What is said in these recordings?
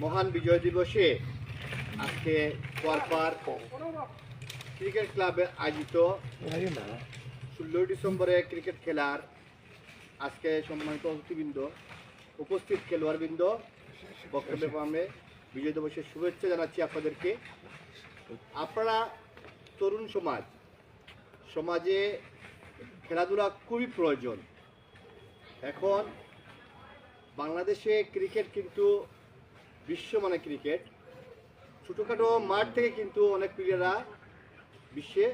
মহান বিজয় দিবসে আজকে কোয়ারপার ক্রিকেট ক্লাবে আয়োজিত 16 ডিসেম্বরে ক্রিকেট খেলার আজকে সম্মানিত অতিথিবৃন্দ, উপস্থিত খেলোয়াড়বৃন্দ, বক্তব্য পাবে বিজয় দিবসের শুভেচ্ছা জানাচ্ছি আপনাদেরকে। আপনারা তরুণ সমাজে খেলাধুলা খুবই প্রয়োজন। এখন বাংলাদেশে ক্রিকেট কিন্তু বিশ্বমানের ক্রিকেট, ছোটোখাটো মাঠ থেকে কিন্তু অনেক প্লেয়াররা বিশ্বে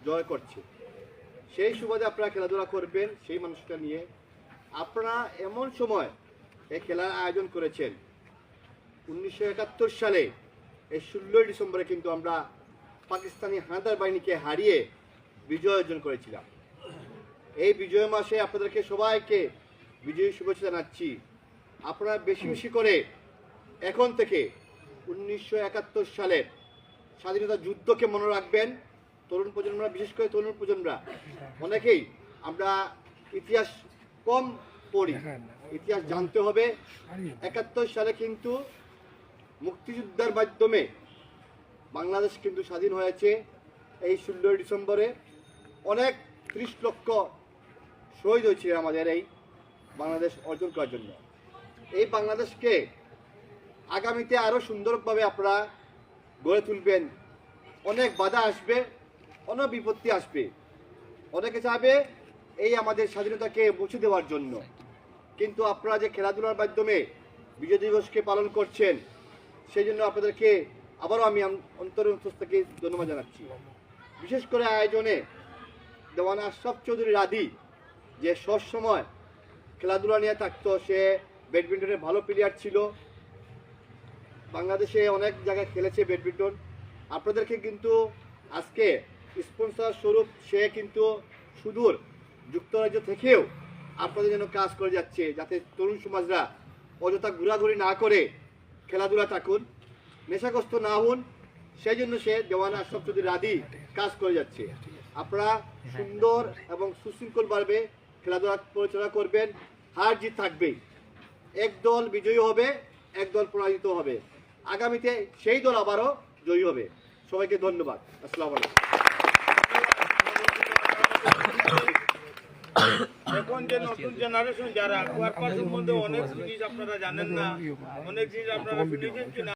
জয় করছে। সেই সুবাদে আপনারা খেলাধুলা করবেন, সেই মানুষটা নিয়ে আপনারা এমন সময় এই খেলার আয়োজন করেছেন। 1971 সালে এই 16 ডিসেম্বরে কিন্তু আমরা পাকিস্তানি হানাদার বাহিনীকে হারিয়ে বিজয় অর্জন করেছিলাম। এই বিজয় মাসে আপনাদেরকে সবাইকে বিজয়ী শুভেচ্ছা জানাচ্ছি। আপনারা বেশি বেশি করে এখন থেকে 1971 সালের স্বাধীনতা যুদ্ধকে মনে রাখবেন। তরুণ প্রজন্মরা, বিশেষ করে তরুণ প্রজন্মরা অনেকেই আমরা ইতিহাস কম পড়ি, ইতিহাস জানতে হবে। 71 সালে কিন্তু মুক্তিযুদ্ধের মাধ্যমে বাংলাদেশ কিন্তু স্বাধীন হয়েছে। এই 16 ডিসেম্বরে অনেক 30 লক্ষ শহীদ হয়েছে আমাদের এই বাংলাদেশ অর্জন করার জন্য। এই বাংলাদেশকে আগামীতে আরও সুন্দরভাবে আপনারা গড়ে তুলবেন। অনেক বাধা আসবে, অনেক বিপত্তি আসবে, অনেকে চাইবে এই আমাদের স্বাধীনতাকে মুছে দেওয়ার জন্য, কিন্তু আপনারা যে খেলাধুলার মাধ্যমে বিজয় দিবসকে পালন করছেন, সেই জন্য আপনাদেরকে আবারও আমি অন্তরের থেকে ধন্যবাদ জানাচ্ছি। বিশেষ করে আয়োজনে দেওয়ান আশরাফ চৌধুরী রাধি, যে সবসময় খেলাধুলা নিয়ে থাকতো, সে ব্যাডমিন্টনের ভালো প্লেয়ার ছিল, বাংলাদেশে অনেক জায়গায় খেলেছে ব্যাডমিন্টন। আপনাদেরকে কিন্তু আজকে স্পন্সর স্বরূপ সে কিন্তু সুদূর যুক্তরাজ্য থেকেও আপনাদের জন্য কাজ করে যাচ্ছে, যাতে তরুণ সমাজরা অযথা ঘোরাঘুরি না করে খেলাধুলা থাকুন, নেশাগ্রস্ত না হন। সেই জন্য সে দেওয়ান আশরাফ চৌধুরী রাধি কাজ করে যাচ্ছে। আপনারা সুন্দর এবং সুশৃঙ্খলভাবে খেলাধুলা পরিচালনা করবেন। হার জিত থাকবেই, এক দল বিজয়ী হবে, এক দল পরাজিত হবে। আগামীতে সেই দল আবারও জয়ী হবে। সবাইকে ধন্যবাদ। আসসালামু আলাইকুম। এখন যে নতুন জেনারেশন যারা কোয়ারপার সম্বন্ধে অনেক জিনিস আপনারা জানেন না, অনেক জিনিস আপনারা শুনেছেন কিনা।